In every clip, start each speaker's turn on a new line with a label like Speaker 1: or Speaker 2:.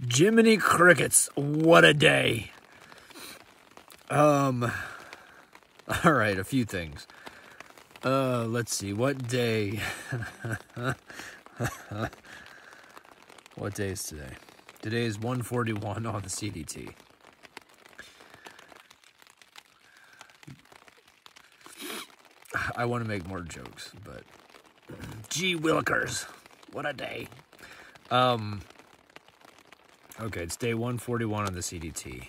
Speaker 1: Jiminy Crickets, what a day. All right, a few things. Let's see, what day? What day is today? Today is 141 on the CDT. I want to make more jokes, but gee willikers, what a day. Okay, it's day 141 on the CDT.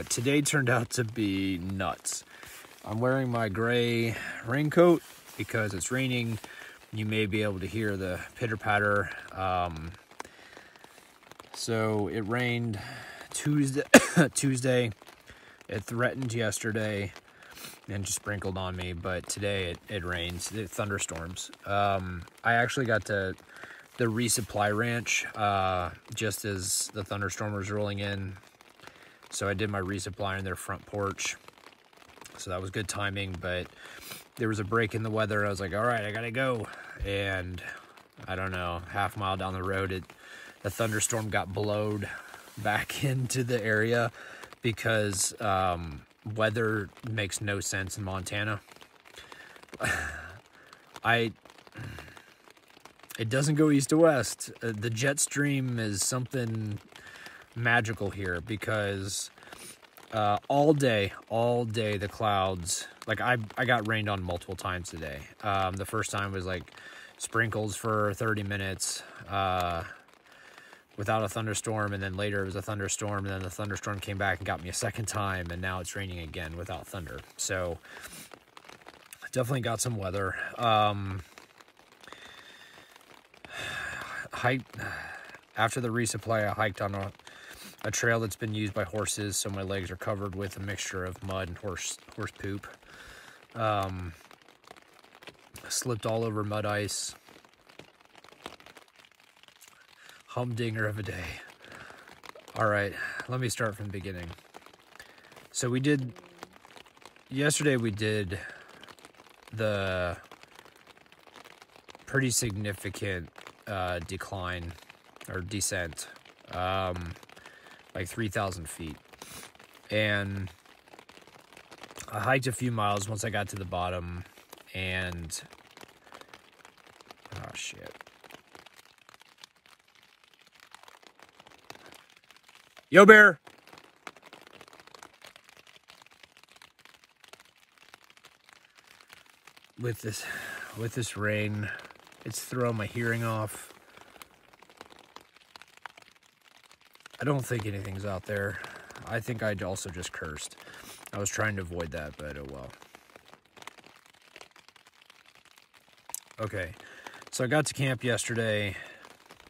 Speaker 1: Today turned out to be nuts. I'm wearing my gray raincoat because it's raining. You may be able to hear the pitter-patter. So it rained Tuesday. It threatened yesterday and just sprinkled on me, but today it rains, it thunderstorms. I actually got to the resupply ranch just as the thunderstorm was rolling in. So I did my resupply on their front porch. So that was good timing, but there was a break in the weather. I was like, all right, I gotta go. And I don't know, half mile down the road, the thunderstorm got blowed back into the area because weather makes no sense in Montana. It doesn't go east to west. The jet stream is something magical here because all day the clouds, like I got rained on multiple times today. The first time was like sprinkles for 30 minutes without a thunderstorm, and then later it was a thunderstorm, and then the thunderstorm came back and got me a second time, and now it's raining again without thunder. So definitely got some weather. After the resupply, I hiked on a trail that's been used by horses, so my legs are covered with a mixture of mud and horse poop. Slipped all over mud ice. Humdinger of a day. All right, let me start from the beginning. So yesterday we did the pretty significant decline or descent, like 3,000 feet. And I hiked a few miles once I got to the bottom, and oh shit. Yo, bear. With this rain, it's throwing my hearing off. I don't think anything's out there. I think I also just cursed. I was trying to avoid that, but oh well. Okay, so I got to camp yesterday.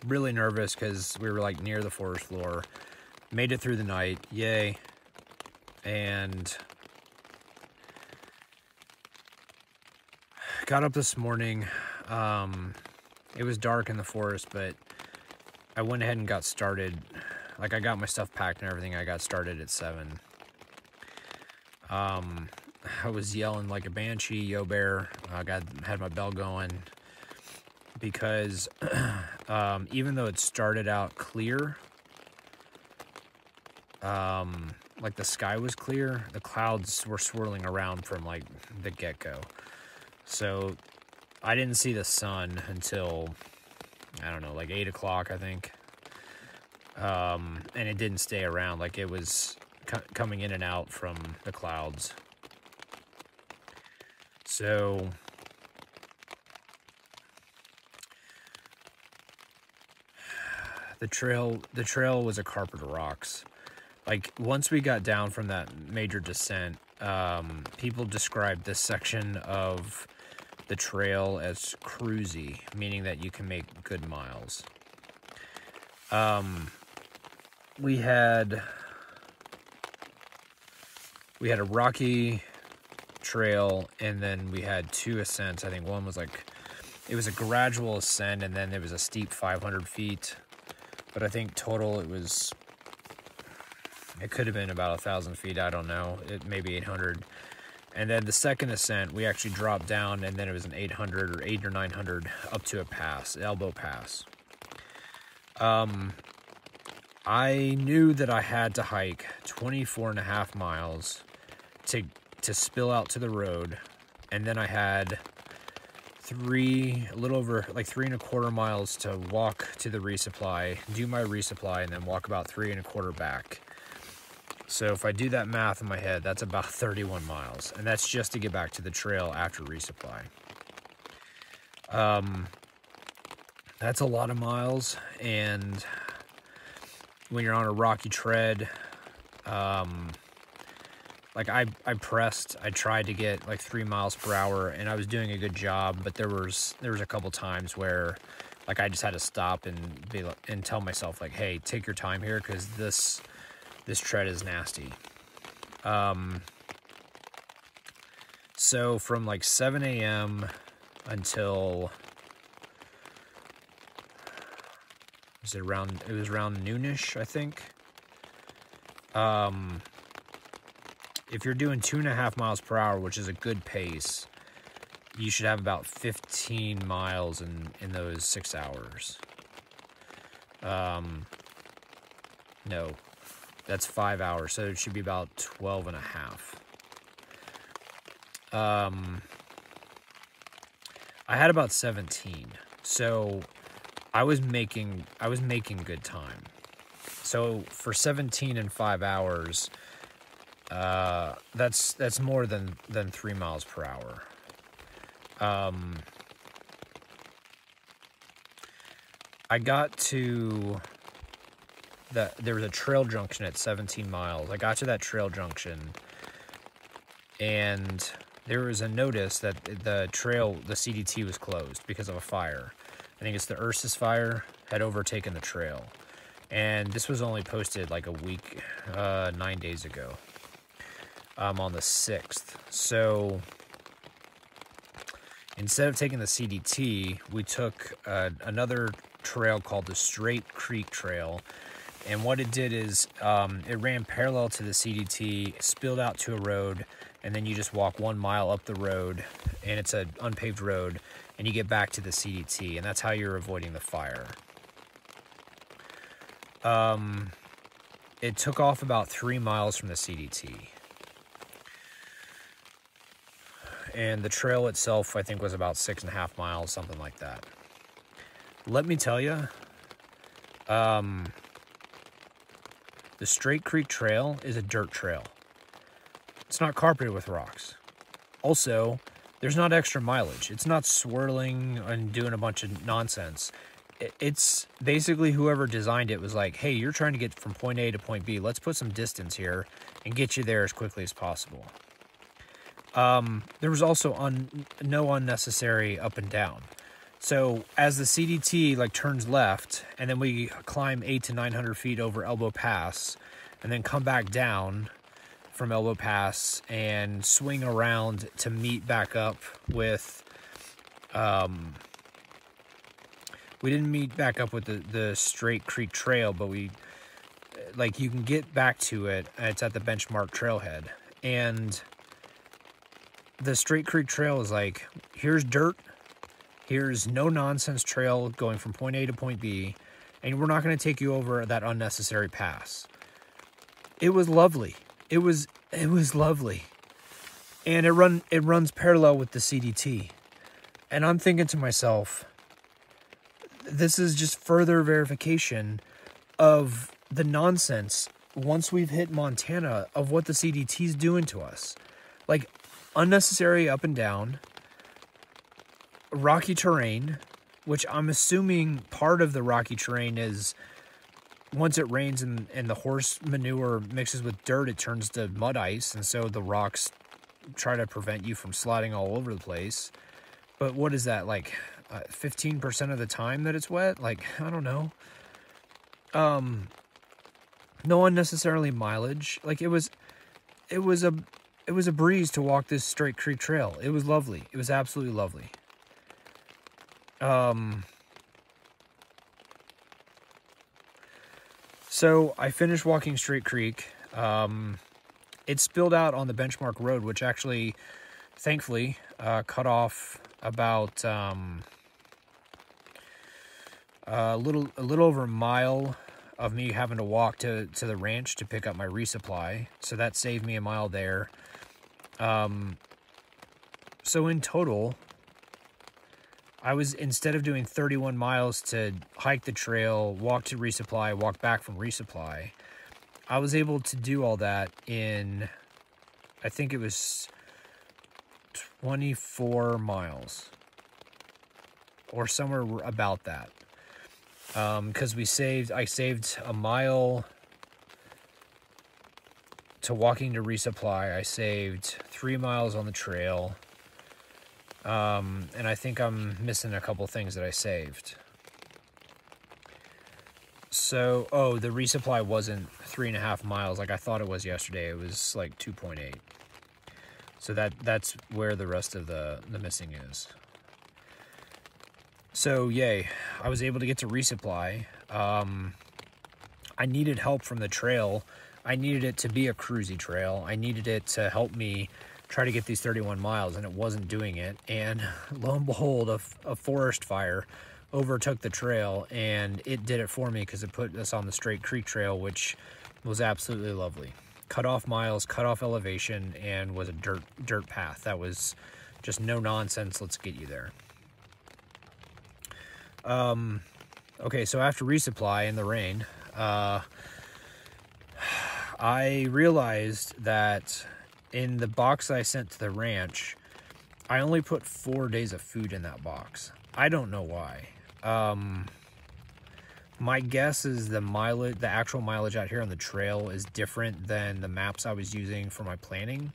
Speaker 1: Really nervous because we were like near the forest floor. Made it through the night, yay. And got up this morning. It was dark in the forest, but I went ahead and got started. Like, I got my stuff packed and everything. I got started at 7. I was yelling like a banshee, yo bear. I had my bell going because even though it started out clear, like the sky was clear, the clouds were swirling around from like the get-go. So I didn't see the sun until, I don't know, like 8 o'clock, I think. And it didn't stay around, like it was coming in and out from the clouds. So the trail was a carpet of rocks. Like, once we got down from that major descent, people described this section of the trail as cruisy, meaning that you can make good miles. We had a rocky trail, and then we had 2 ascents. I think one was like, it was a gradual ascent, and then there was a steep 500 feet. But I think total it could have been about 1,000 feet. I don't know. It maybe 800. And then the second ascent, we actually dropped down, and then it was an 800 or 800 or 900 up to a pass, elbow pass. I knew that I had to hike 24.5 miles to spill out to the road, and then I had a little over like 3.25 miles to walk to the resupply, do my resupply, and then walk about 3.25 back. So if I do that math in my head, that's about 31 miles, and that's just to get back to the trail after resupply. That's a lot of miles, and when you're on a rocky tread, like I tried to get like 3 miles per hour, and I was doing a good job, but there was a couple times where like I just had to stop and tell myself like, hey, take your time here, because this tread is nasty. So from like 7 a.m. until it was around noonish, I think. If you're doing 2.5 miles per hour, which is a good pace, you should have about 15 miles in those 6 hours. No, that's 5 hours, so it should be about 12.5. I had about 17, so I was making good time. So for 17 in 5 hours, that's more than 3 miles per hour. I got to there was a trail junction at 17 miles. I got to that trail junction, and there was a notice that the CDT was closed because of a fire. I think it's the Ursus fire had overtaken the trail. And this was only posted like a week, 9 days ago, on the 6th. So instead of taking the CDT, we took another trail called the Straight Creek Trail. And what it did is it ran parallel to the CDT, spilled out to a road, and then you just walk 1 mile up the road, and it's an unpaved road, and you get back to the CDT, and that's how you're avoiding the fire. It took off about 3 miles from the CDT. And the trail itself, I think, was about 6.5 miles, something like that. Let me tell you, the Straight Creek Trail is a dirt trail. It's not carpeted with rocks. Also, there's not extra mileage. It's not swirling and doing a bunch of nonsense. It's basically whoever designed it was like, hey, you're trying to get from point A to point B. Let's put some distance here and get you there as quickly as possible. There was also no unnecessary up and down. So as the CDT like turns left, and then we climb 800 to 900 feet over Elbow Pass, and then come back down from Elbow Pass and swing around to meet back up with, we didn't meet back up with the Straight Creek Trail, but you can get back to it. It's at the Benchmark Trailhead. And the Straight Creek Trail is like, here's dirt, here's no nonsense trail going from point A to point B, and we're not going to take you over that unnecessary pass. It was lovely. It was lovely. And it runs parallel with the CDT. And I'm thinking to myself, this is just further verification of the nonsense once we've hit Montana of what the CDT's doing to us. Like, unnecessary up and down, rocky terrain, which I'm assuming part of the rocky terrain is once it rains and the horse manure mixes with dirt, it turns to mud ice, and so the rocks try to prevent you from sliding all over the place. But what is that, like 15% of the time that it's wet? Like, I don't know. No unnecessarily mileage. Like, it was a breeze to walk this Straight Creek Trail. It was lovely. It was absolutely lovely. So I finished walking Straight Creek. It spilled out on the Benchmark Road, which actually, thankfully, cut off about a little over a mile of me having to walk to the ranch to pick up my resupply. So that saved me a mile there. So in total, I was, instead of doing 31 miles to hike the trail, walk to resupply, walk back from resupply, I was able to do all that in, I think it was 24 miles or somewhere about that. Because I saved a mile to walking to resupply. I saved 3 miles on the trail. And I think I'm missing a couple things that I saved. So, oh, the resupply wasn't 3.5 miles like I thought it was yesterday. It was like 2.8. So that's where the rest of the missing is. So, yay. I was able to get to resupply. I needed help from the trail. I needed it to be a cruisy trail. I needed it to help me try to get these 31 miles, and it wasn't doing it. And lo and behold, a forest fire overtook the trail, and it did it for me because it put us on the straight creek trail, which was absolutely lovely. Cut off miles, cut off elevation, and was a dirt path. That was just no nonsense. Let's get you there. Okay, so after resupply in the rain, I realized that in the box I sent to the ranch, I only put 4 days of food in that box. I don't know why. My guess is the actual mileage out here on the trail is different than the maps I was using for my planning.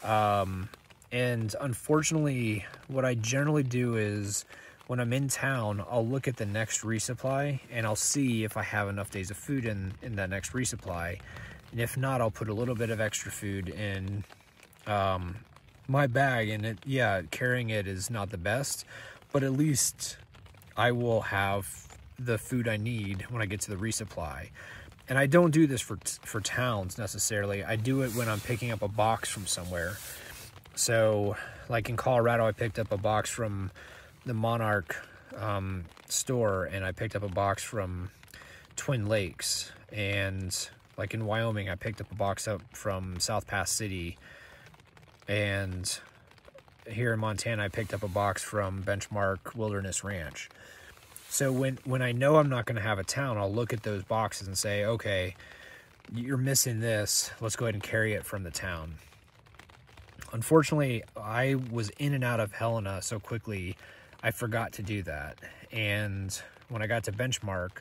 Speaker 1: And unfortunately, what I generally do is when I'm in town, I'll look at the next resupply and I'll see if I have enough days of food in that next resupply. And if not, I'll put a little bit of extra food in my bag. And carrying it is not the best, but at least I will have the food I need when I get to the resupply. And I don't do this for towns necessarily. I do it when I'm picking up a box from somewhere. So like in Colorado, I picked up a box from the Monarch store, and I picked up a box from Twin Lakes. And like in Wyoming, I picked up a box up from South Pass City. And here in Montana, I picked up a box from Benchmark Wilderness Ranch. So when I know I'm not going to have a town, I'll look at those boxes and say, okay, you're missing this. Let's go ahead and carry it from the town. Unfortunately, I was in and out of Helena so quickly, I forgot to do that. And when I got to Benchmark,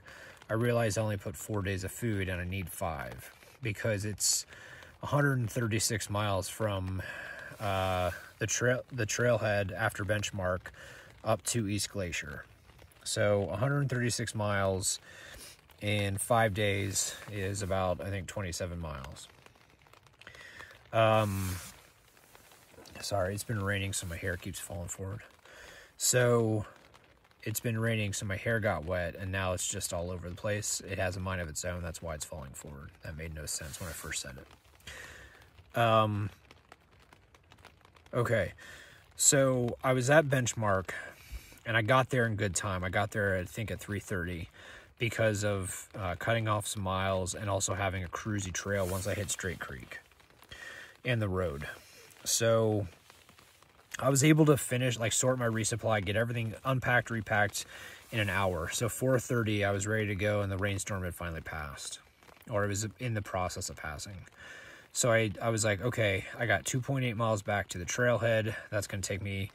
Speaker 1: I realized I only put 4 days of food and I need 5 because it's 136 miles from the trailhead after Benchmark up to East Glacier. So 136 miles in 5 days is about, I think, 27 miles. Sorry, it's been raining, so my hair keeps falling forward. So it's been raining, so my hair got wet, and now it's just all over the place. It has a mind of its own. That's why it's falling forward. That made no sense when I first said it. Okay, so I was at Benchmark, and I got there in good time. I got there, I think, at 3:30 because of cutting off some miles and also having a cruisy trail once I hit Straight Creek and the road. So I was able to finish, sort my resupply, get everything unpacked, repacked in an hour. So 4:30, I was ready to go, and the rainstorm had finally passed, or it was in the process of passing. So I was like, okay, I got 2.8 miles back to the trailhead. That's going to take me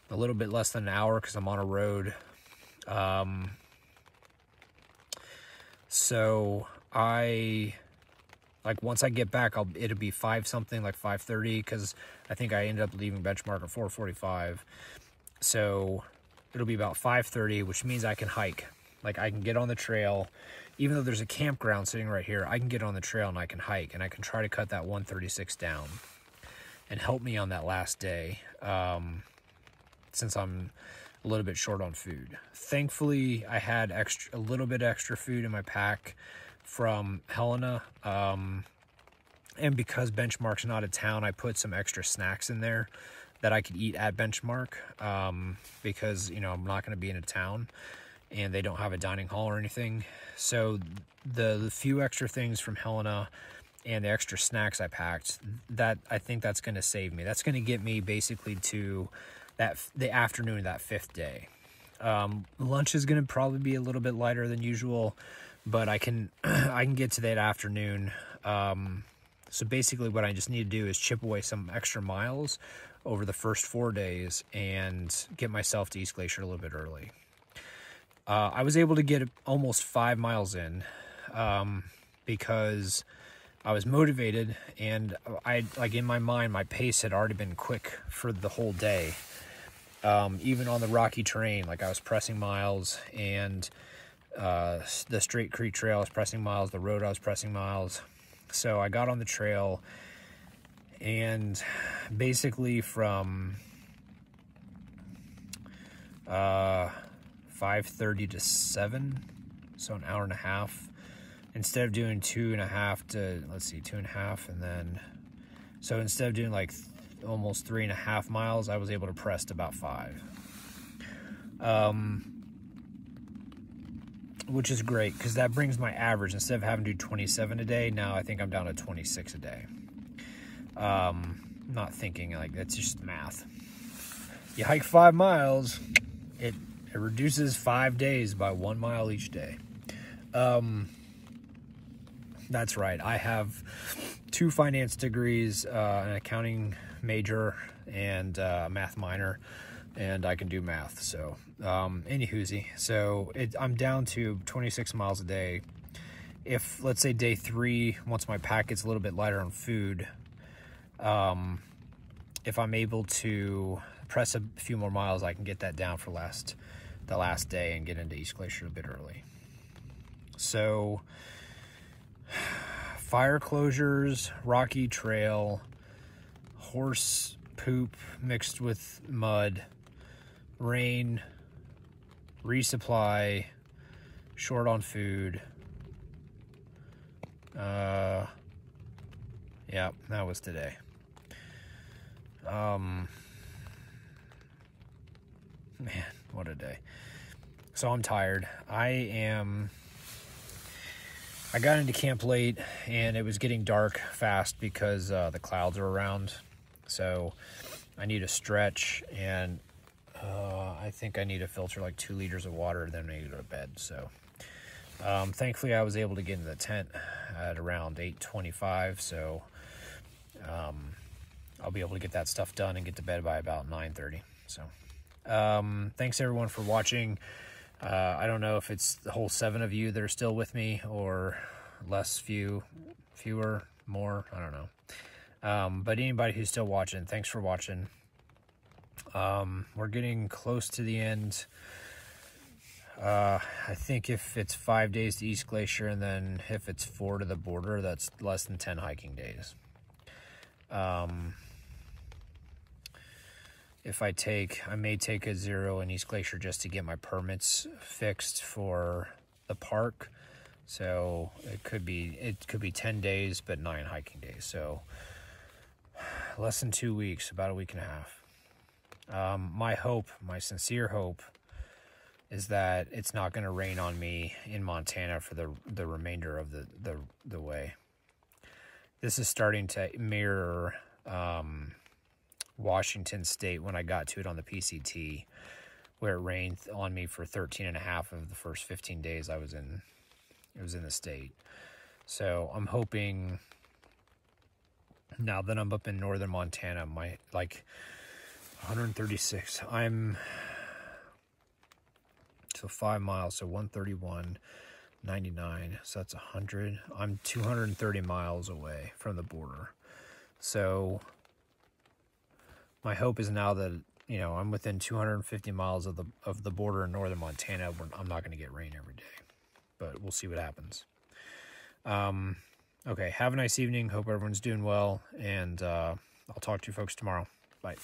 Speaker 1: a little bit less than an hour because I'm on a road. So once I get back, it'll be 5-something, like 5:30, because I think I ended up leaving Benchmark at 4:45. So it'll be about 5:30, which means I can hike. I can get on the trail. Even though there's a campground sitting right here, I can get on the trail and I can hike, and I can try to cut that 136 down and help me on that last day, since I'm a little bit short on food. Thankfully, I had a little bit extra food in my pack from Helena, and because Benchmark's not a town, I put some extra snacks in there that I could eat at Benchmark, because I'm not going to be in a town. and they don't have a dining hall or anything. So the few extra things from Helena and the extra snacks I packed, that I think that's going to save me. That's going to get me basically to the afternoon of that 5th day. Lunch is going to probably be a little bit lighter than usual, but I can get to that afternoon. So basically what I just need to do is chip away some extra miles over the first 4 days and get myself to East Glacier a little bit early. I was able to get almost 5 miles in because I was motivated, and like in my mind, my pace had already been quick for the whole day. Even on the rocky terrain, like I was pressing miles, and the Straight Creek Trail I was pressing miles, the road I was pressing miles. So I got on the trail, and basically from 5:30 to 7, so an hour and a half. Instead of doing 2.5 to, let's see, 2.5, and then, so instead of doing like almost 3.5 miles, I was able to press to about 5. Which is great, because that brings my average, instead of having to do 27 a day, now I think I'm down to 26 a day. Not thinking, like, that's just math. You hike 5 miles, it reduces 5 days by 1 mile each day. That's right. I have 2 finance degrees, an accounting major, and a math minor, and I can do math. So, anywhoosie. So I'm down to 26 miles a day. If, let's say, day 3, once my pack gets a little bit lighter on food, if I'm able to press a few more miles, I can get that down for the last day and get into East Glacier a bit early. So, fire closures, rocky trail, horse poop mixed with mud, rain, resupply, short on food. Yeah, that was today. Man, what a day. So I'm tired. I got into camp late, and it was getting dark fast because the clouds are around. So I need to stretch, and I think I need to filter like 2 liters of water, then I need to go to bed. So thankfully I was able to get into the tent at around 8:25. So I'll be able to get that stuff done and get to bed by about 9:30. So thanks everyone for watching. I don't know if it's the whole 7 of you that are still with me, or fewer, more, I don't know. But anybody who's still watching, thanks for watching. We're getting close to the end. I think if it's 5 days to East Glacier, and then if it's 4 to the border, that's less than 10 hiking days. I may take a 0 in East Glacier just to get my permits fixed for the park. So it could be 10 days, but 9 hiking days. So less than 2 weeks, about a week and a half. My sincere hope is that it's not going to rain on me in Montana for the remainder of the way. This is starting to mirror Washington State when I got to it on the PCT, where it rained on me for 13.5 of the first 15 days I was in. It was in the state. So I'm hoping, now that I'm up in northern Montana, 136. So 5 miles, so 131.99. So that's 100. I'm 230 miles away from the border. So my hope is now that, I'm within 250 miles of the border in northern Montana, I'm not going to get rain every day. But we'll see what happens. Okay, have a nice evening. Hope everyone's doing well, and I'll talk to you folks tomorrow. Bye.